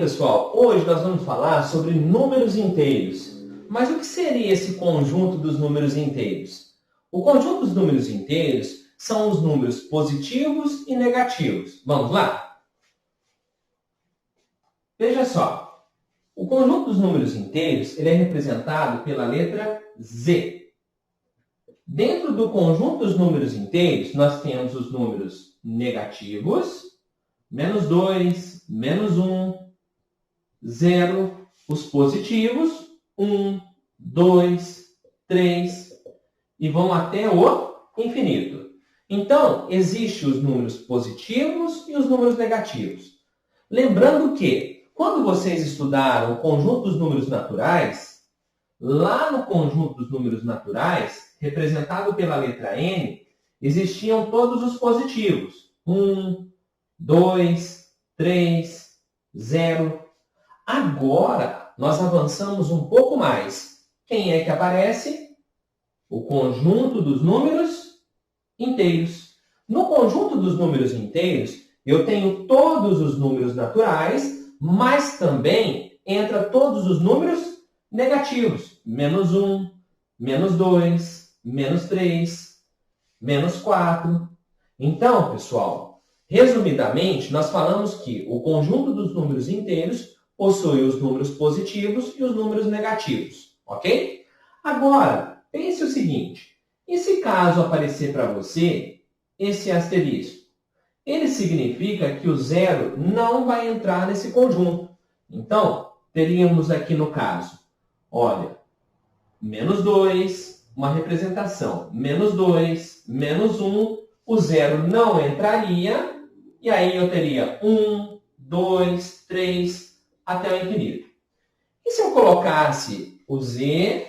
pessoal, hoje nós vamos falar sobre números inteiros. Mas o que seria esse conjunto dos números inteiros? O conjunto dos números inteiros são os números positivos e negativos. Vamos lá? Veja só, o conjunto dos números inteiros ele é representado pela letra Z. Dentro do conjunto dos números inteiros, nós temos os números negativos, menos 2, menos 1, 0, os positivos, 1, 2, 3, e vão até o infinito. Então, existem os números positivos e os números negativos. Lembrando que, quando vocês estudaram o conjunto dos números naturais, lá no conjunto dos números naturais, representado pela letra N, existiam todos os positivos. 1, 2, 3, 0. Agora, nós avançamos um pouco mais. Quem é que aparece? O conjunto dos números inteiros. No conjunto dos números inteiros, eu tenho todos os números naturais, mas também entra todos os números negativos. Menos 1, menos 2, menos 3, menos 4. Então, pessoal, resumidamente, nós falamos que o conjunto dos números inteiros possui os números positivos e os números negativos, ok? Agora, pense o seguinte, e se caso aparecer para você esse asterisco? Ele significa que o zero não vai entrar nesse conjunto. Então, teríamos aqui no caso, olha, menos 2, uma representação, menos 2, menos 1, o zero não entraria, e aí eu teria 1, 2, 3, até o infinito. E se eu colocasse o z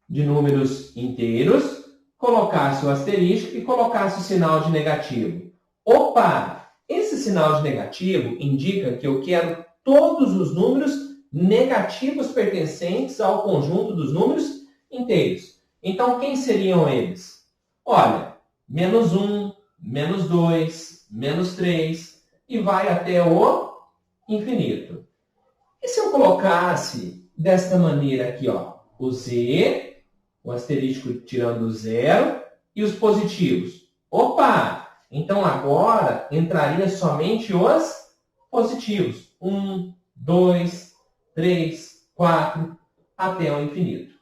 de números inteiros, colocasse o asterisco e colocasse o sinal de negativo? Opa! Esse sinal de negativo indica que eu quero todos os números negativos pertencentes ao conjunto dos números inteiros. Então, quem seriam eles? Olha, menos 1, menos 2, menos 3, e vai até o infinito. E se eu colocasse desta maneira aqui, ó, o z, o asterisco tirando o zero, e os positivos? Opa! Então agora entraria somente os positivos. 1, 2, 3, 4, até o infinito.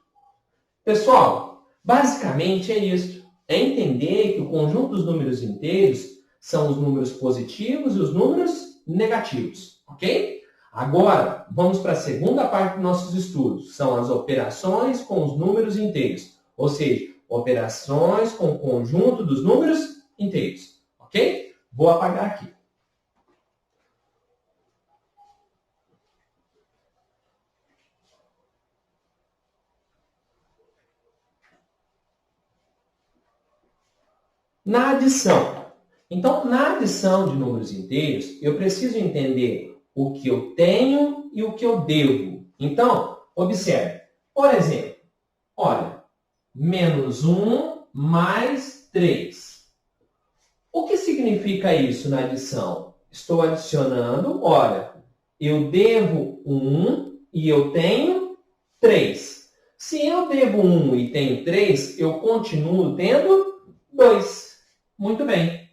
Pessoal, basicamente é isso. É entender que o conjunto dos números inteiros são os números positivos e os números negativos, ok? Agora, vamos para a segunda parte dos nossos estudos. São as operações com os números inteiros. Ou seja, operações com o conjunto dos números inteiros, ok? Vou apagar aqui. Na adição. Então, na adição de números inteiros, eu preciso entender o que eu tenho e o que eu devo. Então, observe. Por exemplo, olha, menos 1 mais 3. O que significa isso na adição? Estou adicionando, olha, eu devo 1 e eu tenho 3. Se eu devo 1 e tenho 3, eu continuo tendo 2. Muito bem.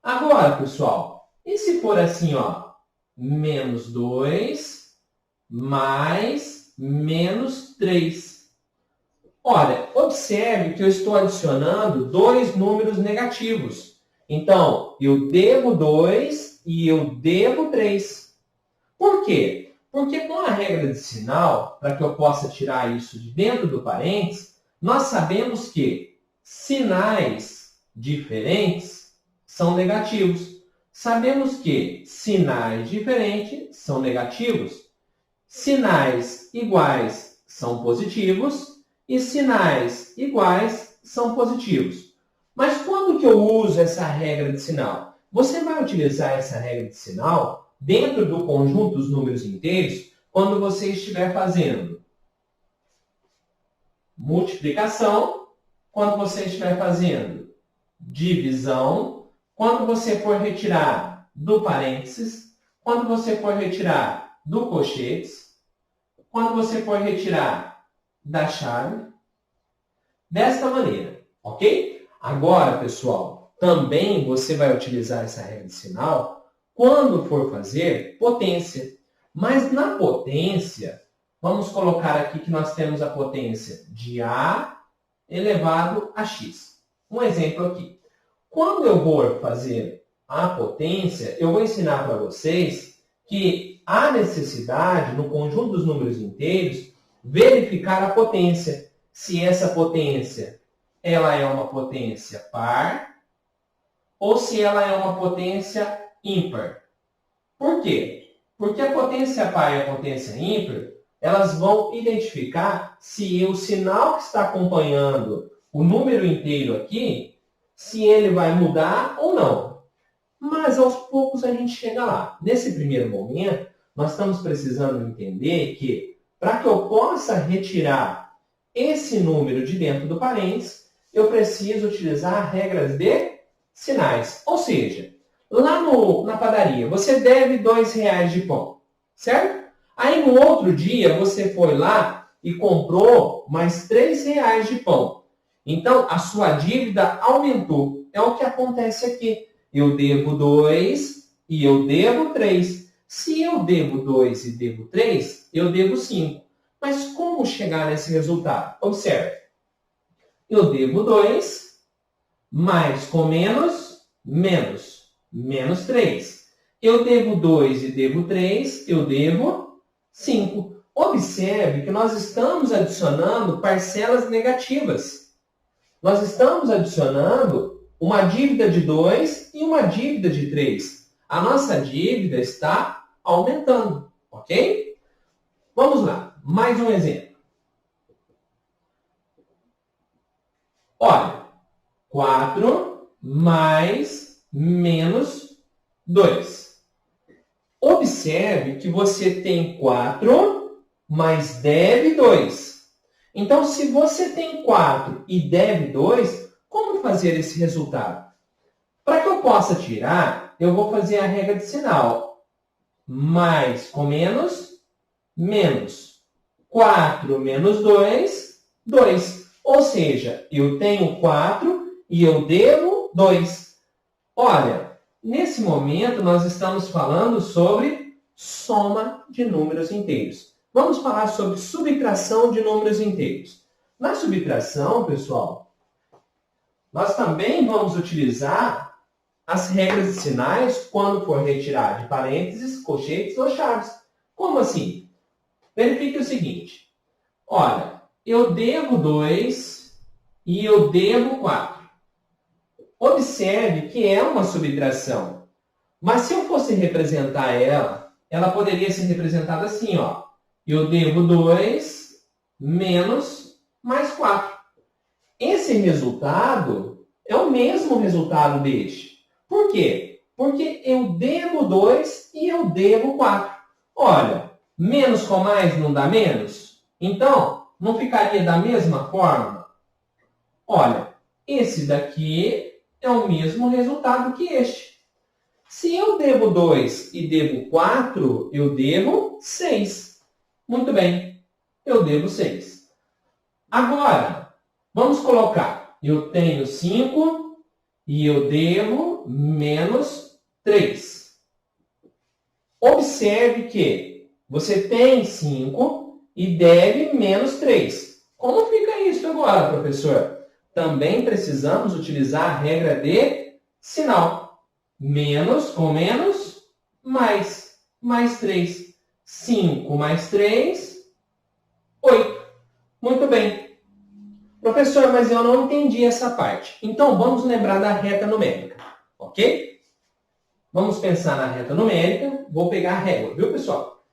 Agora, pessoal, e se for assim, ó, menos 2 mais menos 3? Olha, observe que eu estou adicionando dois números negativos. Então, eu devo 2 e eu devo 3. Por quê? Porque com a regra de sinal, para que eu possa tirar isso de dentro do parênteses, nós sabemos que sinais diferentes são negativos. Sabemos que sinais diferentes são negativos, sinais iguais são positivos e sinais iguais são positivos. Mas quando que eu uso essa regra de sinal? Você vai utilizar essa regra de sinal dentro do conjunto dos números inteiros quando você estiver fazendo multiplicação, quando você estiver fazendo divisão, quando você for retirar do parênteses, quando você for retirar do colchetes, quando você for retirar da chave, desta maneira, ok? Agora, pessoal, também você vai utilizar essa regra de sinal quando for fazer potência. Mas na potência, vamos colocar aqui que nós temos a potência de A elevado a x. Um exemplo aqui. Quando eu vou fazer a potência, eu vou ensinar para vocês que há necessidade, no conjunto dos números inteiros, verificar a potência. Se essa potência ela é uma potência par ou se ela é uma potência ímpar. Por quê? Porque a potência par e a potência ímpar, elas vão identificar se o sinal que está acompanhando o número inteiro aqui, se ele vai mudar ou não. Mas aos poucos a gente chega lá. Nesse primeiro momento, nós estamos precisando entender que para que eu possa retirar esse número de dentro do parênteses, eu preciso utilizar regras de sinais. Ou seja, lá na padaria, você deve R$2 de pão, certo? Aí no outro dia, você foi lá e comprou mais R$3 de pão. Então, a sua dívida aumentou. É o que acontece aqui. Eu devo 2 e eu devo 3. Se eu devo 2 e devo 3, eu devo 5. Mas como chegar nesse resultado? Observe. Eu devo 2, mais com menos, menos 3. Eu devo 2 e devo 3, eu devo 5. Observe que nós estamos adicionando parcelas negativas. Nós estamos adicionando uma dívida de 2 e uma dívida de 3. A nossa dívida está aumentando, ok? Vamos lá, mais um exemplo. Olha, 4 mais menos 2. Observe que você tem 4, mas deve 2. Então, se você tem 4 e deve 2, como fazer esse resultado? Para que eu possa tirar, eu vou fazer a regra de sinal. Mais com menos, menos. 4 menos 2, 2. Ou seja, eu tenho 4 e eu devo 2. Olha, nesse momento nós estamos falando sobre soma de números inteiros. Vamos falar sobre subtração de números inteiros. Na subtração, pessoal, nós também vamos utilizar as regras de sinais quando for retirar de parênteses, colchetes ou chaves. Como assim? Verifique o seguinte. Olha, eu devo 2 e eu devo 4. Observe que é uma subtração. Mas se eu fosse representar ela poderia ser representada assim, ó. Eu devo 2 menos mais 4. Esse resultado é o mesmo resultado deste. Por quê? Porque eu devo 2 e eu devo 4. Olha, menos com mais não dá menos? Então, não ficaria da mesma forma? Olha, esse daqui é o mesmo resultado que este. Se eu devo 2 e devo 4, eu devo 6. Muito bem, eu devo 6. Agora, vamos colocar, eu tenho 5 e eu devo menos 3. Observe que você tem 5 e deve menos 3. Como fica isso agora, professor? Também precisamos utilizar a regra de sinal. Menos com menos, mais 3. 5 mais 3, 8. Muito bem. Professor, mas eu não entendi essa parte. Então, vamos lembrar da reta numérica, ok? Vamos pensar na reta numérica. Vou pegar a régua, viu, pessoal?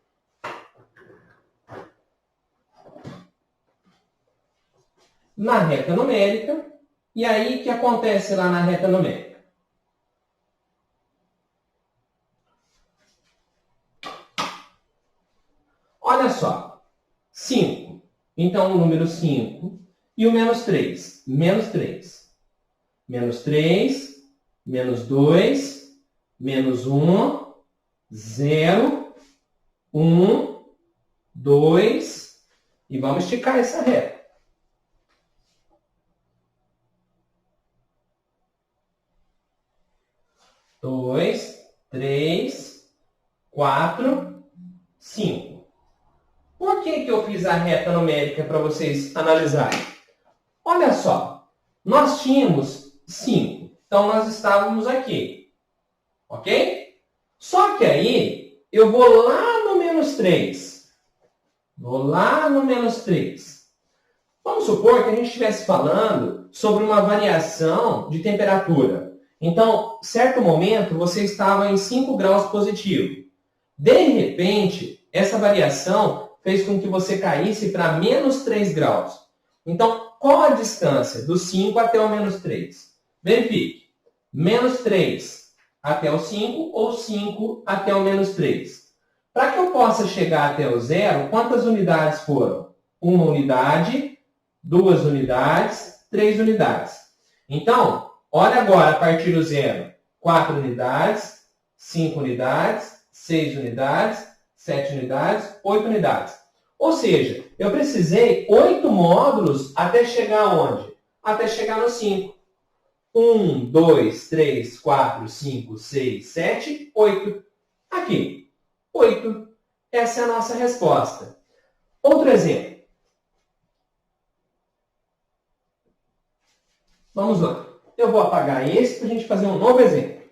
Na reta numérica. E aí, o que acontece lá na reta numérica? Olha só. 5. Então, o número 5 e o menos 3. Menos 3. Menos 3, menos 2, menos 1, 0, 1, 2, e vamos esticar essa reta. 2, 3, 4, 5. Por que eu fiz a reta numérica para vocês analisarem? Olha só, nós tínhamos 5, então nós estávamos aqui, ok? Só que aí eu vou lá no menos 3. Vou lá no menos 3. Vamos supor que a gente estivesse falando sobre uma variação de temperatura. Então, certo momento, você estava em 5 graus positivo. De repente, essa variação fez com que você caísse para menos 3 graus. Então, qual a distância do 5 até o menos 3? Verifique. Menos 3 até o 5 ou 5 até o menos 3. Para que eu possa chegar até o zero, quantas unidades foram? 1 unidade, 2 unidades, 3 unidades. Então, olha agora a partir do zero. 4 unidades, 5 unidades, 6 unidades, 7 unidades, 8 unidades. Ou seja, eu precisei 8 módulos até chegar aonde? Até chegar no 5. 1, 2, 3, 4, 5, 6, 7, 8. Aqui, 8. Essa é a nossa resposta. Outro exemplo. Vamos lá. Eu vou apagar esse para a gente fazer um novo exemplo.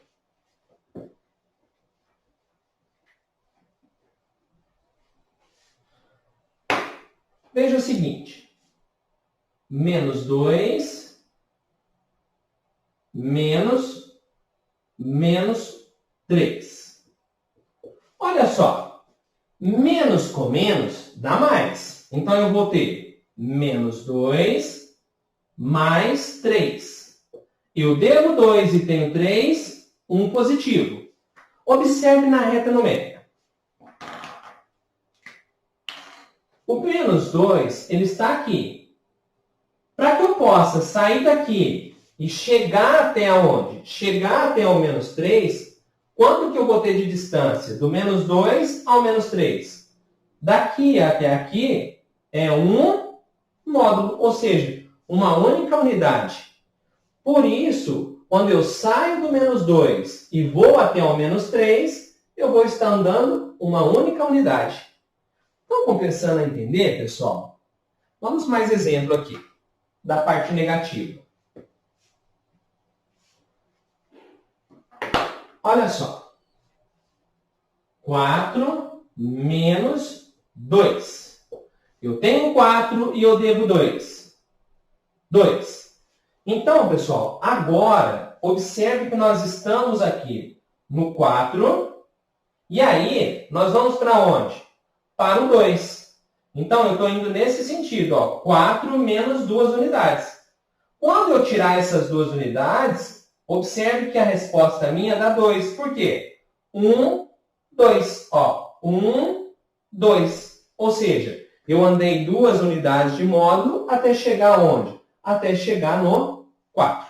Veja o seguinte. Menos 2, menos 3. Olha só. Menos com menos dá mais. Então, eu vou ter menos 2 mais 3. Eu devo 2 e tenho 3, 1 positivo. Observe na reta numérica. O menos 2, ele está aqui. Para que eu possa sair daqui e chegar até onde? Chegar até o menos 3, quanto que eu vou ter de distância? Do menos 2 ao menos 3. Daqui até aqui é um módulo, ou seja, uma única unidade. Por isso, quando eu saio do menos 2 e vou até o menos 3, eu vou estar andando uma única unidade. Estão começando a entender, pessoal? Vamos mais exemplo aqui, da parte negativa. Olha só. 4 menos 2. Eu tenho 4 e eu devo 2. 2. Então, pessoal, agora, observe que nós estamos aqui no 4. E aí, nós vamos para onde? Para o 2. Então, eu estou indo nesse sentido. Ó, 4 menos 2 unidades. Quando eu tirar essas 2 unidades, observe que a resposta minha dá 2. Por quê? 1, 2. Ó, 1, 2. Ou seja, eu andei 2 unidades de módulo até chegar aonde? Até chegar no 4.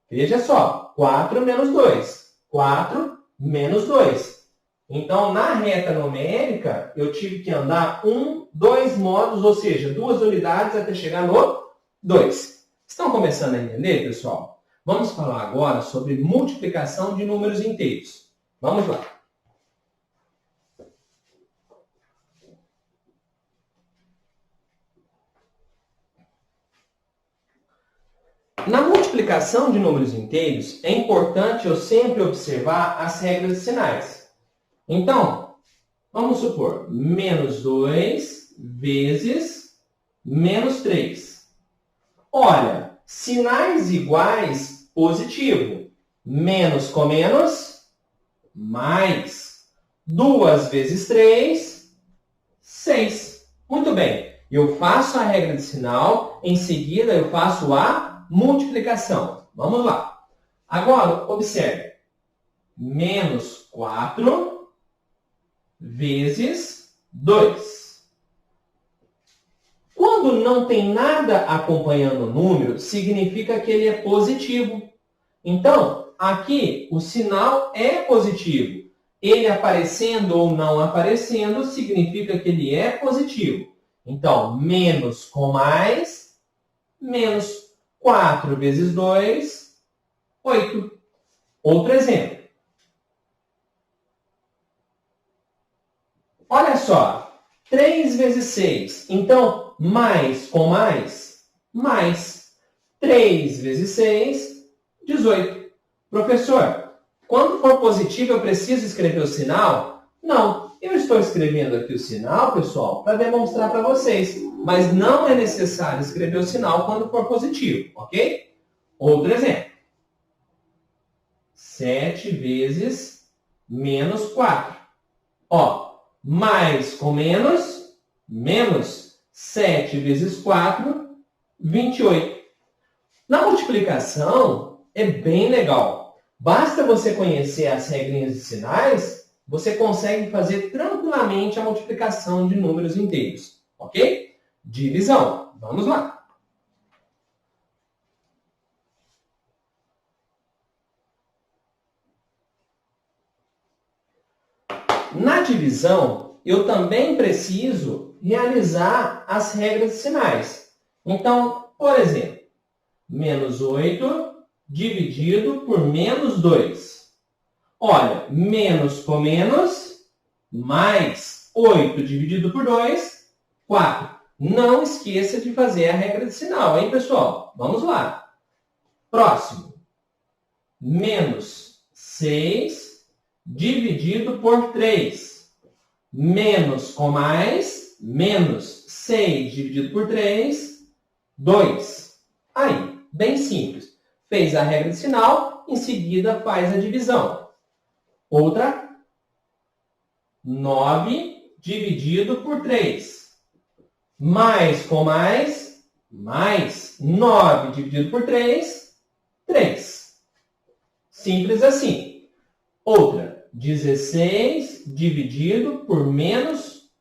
Veja só, 4 menos 2. 4 menos 2. Então, na reta numérica, eu tive que andar 2 módulos, ou seja, 2 unidades até chegar no 2. Estão começando a entender, pessoal? Vamos falar agora sobre multiplicação de números inteiros. Vamos lá. Na multiplicação de números inteiros, é importante eu sempre observar as regras de sinais. Então, vamos supor, menos 2 vezes menos 3. Olha, sinais iguais, positivo. Menos com menos, mais. 2 vezes 3, 6. Muito bem. Eu faço a regra de sinal, em seguida eu faço a multiplicação. Vamos lá. Agora, observe. Menos 4 vezes 2. Quando não tem nada acompanhando o número, significa que ele é positivo. Então, aqui o sinal é positivo. ele aparecendo ou não aparecendo significa que ele é positivo. Então, menos com mais, menos 4 vezes 2, 8. Outro exemplo. Olha só, 3 vezes 6. Então, mais com mais, mais. 3 vezes 6, 18. Professor, quando for positivo eu preciso escrever o sinal? Não, eu estou escrevendo aqui o sinal, pessoal, para demonstrar para vocês. Mas não é necessário escrever o sinal quando for positivo, ok? Outro exemplo. 7 vezes menos 4. Ó, mais com menos, menos 7 vezes 4, 28. Na multiplicação, é bem legal. Basta você conhecer as regrinhas de sinais, você consegue fazer tranquilamente a multiplicação de números inteiros, ok? Divisão. Vamos lá. Na divisão, eu também preciso realizar as regras de sinais. Então, por exemplo, menos 8 dividido por menos 2. Olha, menos com menos, mais 8 dividido por 2, 4. Não esqueça de fazer a regra de sinal, hein, pessoal? Vamos lá. Próximo. Menos 6 dividido por 3. Menos com mais, menos 6 dividido por 3, 2. Aí, bem simples. Fez a regra de sinal, em seguida faz a divisão. Outra, 9 dividido por 3. Mais com mais, mais 9 dividido por 3, 3. Simples assim. Outra, 16 dividido por menos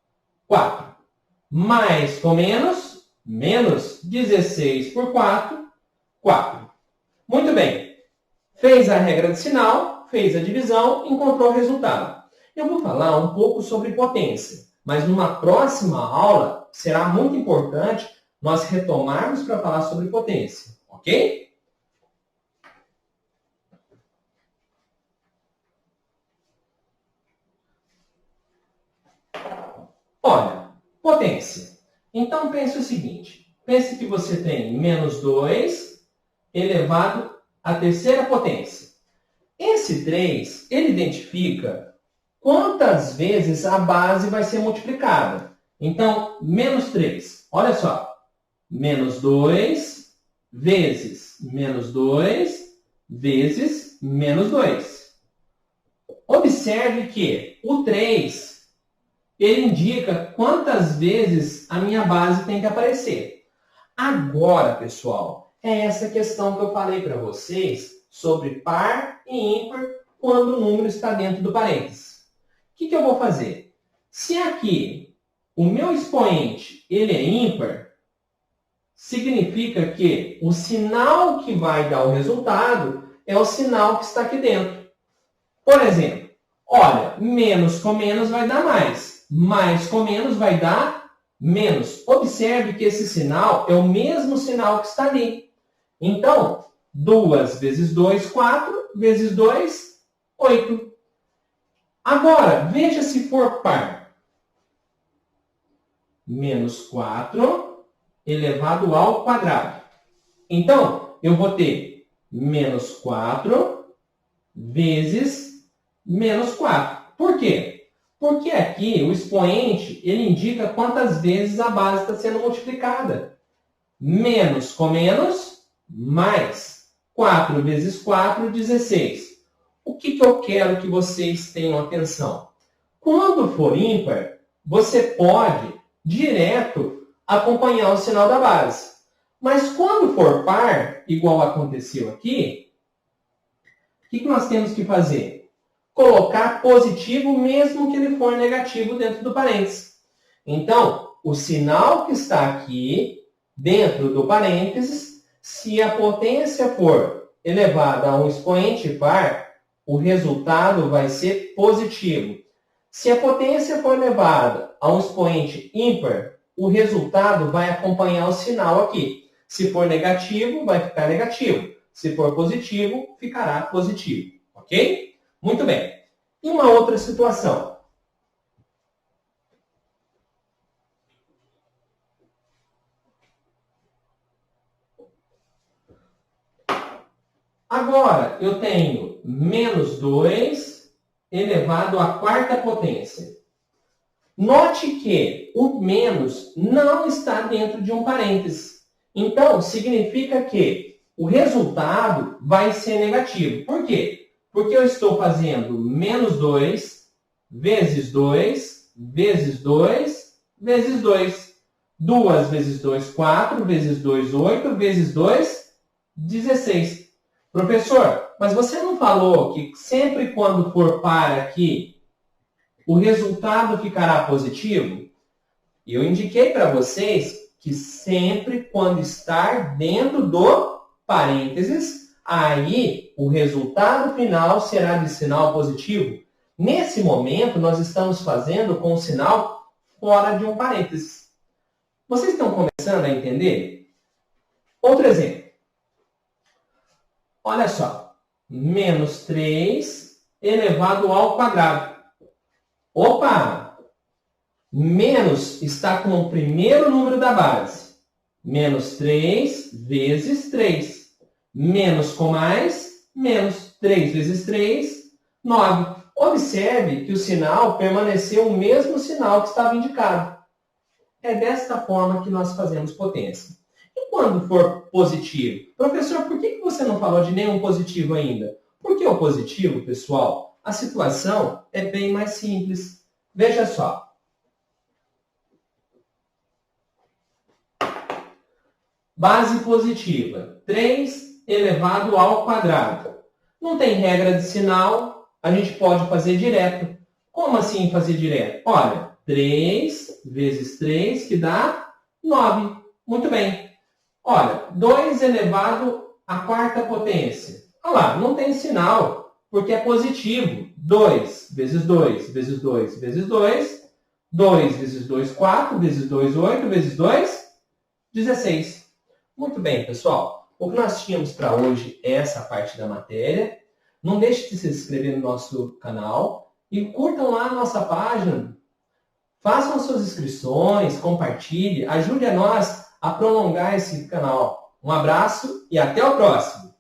4. Mais com menos, menos 16 por 4, 4. Muito bem. Fez a regra de sinal, fez a divisão, encontrou o resultado. Eu vou falar um pouco sobre potência, mas numa próxima aula será muito importante nós retomarmos para falar sobre potência, ok? Olha, potência. Então pense o seguinte, pense que você tem menos 2 elevado à terceira potência. Esse 3, ele identifica quantas vezes a base vai ser multiplicada. Então, menos 3. Olha só. Menos 2 vezes menos 2 vezes menos 2. Observe que o 3, ele indica quantas vezes a minha base tem que aparecer. Agora, pessoal, é essa questão que eu falei para vocês sobre par e ímpar quando o número está dentro do parênteses. O que eu vou fazer? Se aqui o meu expoente ele é ímpar, significa que o sinal que vai dar o resultado é o sinal que está aqui dentro. Por exemplo, olha, menos com menos vai dar mais com menos vai dar menos. Observe que esse sinal é o mesmo sinal que está ali. Então, 2 vezes 2, 4, vezes 2, 8. Agora, veja se for par. Menos 4 elevado ao quadrado. Então, eu vou ter menos 4 vezes menos 4. Por quê? Porque aqui o expoente ele indica quantas vezes a base está sendo multiplicada. Menos com menos, mais 4 vezes 4, 16. O que eu quero que vocês tenham atenção? Quando for ímpar, você pode direto acompanhar o sinal da base. Mas quando for par, igual aconteceu aqui, o que nós temos que fazer? Colocar positivo mesmo que ele for negativo dentro do parênteses. Então, o sinal que está aqui dentro do parênteses, se a potência for elevada a um expoente par, o resultado vai ser positivo. Se a potência for elevada a um expoente ímpar, o resultado vai acompanhar o sinal aqui. Se for negativo, vai ficar negativo. Se for positivo, ficará positivo. Ok? Muito bem. E uma outra situação. Agora, eu tenho menos 2 elevado à quarta potência. Note que o menos não está dentro de um parênteses. Então, significa que o resultado vai ser negativo. Por quê? Porque eu estou fazendo menos 2 vezes 2 vezes 2 vezes 2. 2 vezes 2, 4, vezes 2, 8, vezes 2, 16. Professor, mas você não falou que sempre quando for par aqui, o resultado ficará positivo? E eu indiquei para vocês que sempre quando estar dentro do parênteses, aí o resultado final será de sinal positivo. Nesse momento, nós estamos fazendo com o sinal fora de um parênteses. Vocês estão começando a entender? Outro exemplo. Olha só. Menos 3 elevado ao quadrado. Opa! Menos está com o primeiro número da base. Menos 3 vezes 3. Menos com mais, menos 3 vezes 3, 9. Observe que o sinal permaneceu o mesmo sinal que estava indicado. É desta forma que nós fazemos potência. E quando for positivo? Professor, por que você não falou de nenhum positivo ainda? Porque o positivo, pessoal, a situação é bem mais simples. Veja só. Base positiva, 3 elevado ao quadrado. Não tem regra de sinal, a gente pode fazer direto. Como assim fazer direto? Olha, 3 vezes 3 que dá 9. Muito bem. Olha, 2 elevado à quarta potência. Olha lá, não tem sinal, porque é positivo. 2 vezes 2 vezes 2 vezes 2. 2 vezes 2, 4. Vezes 2, 8. Vezes 2, 16. Muito bem, pessoal. O que nós tínhamos para hoje é essa parte da matéria. Não deixe de se inscrever no nosso canal e curtam lá a nossa página. Façam suas inscrições, compartilhe, ajude a nós a prolongar esse canal. Um abraço e até o próximo!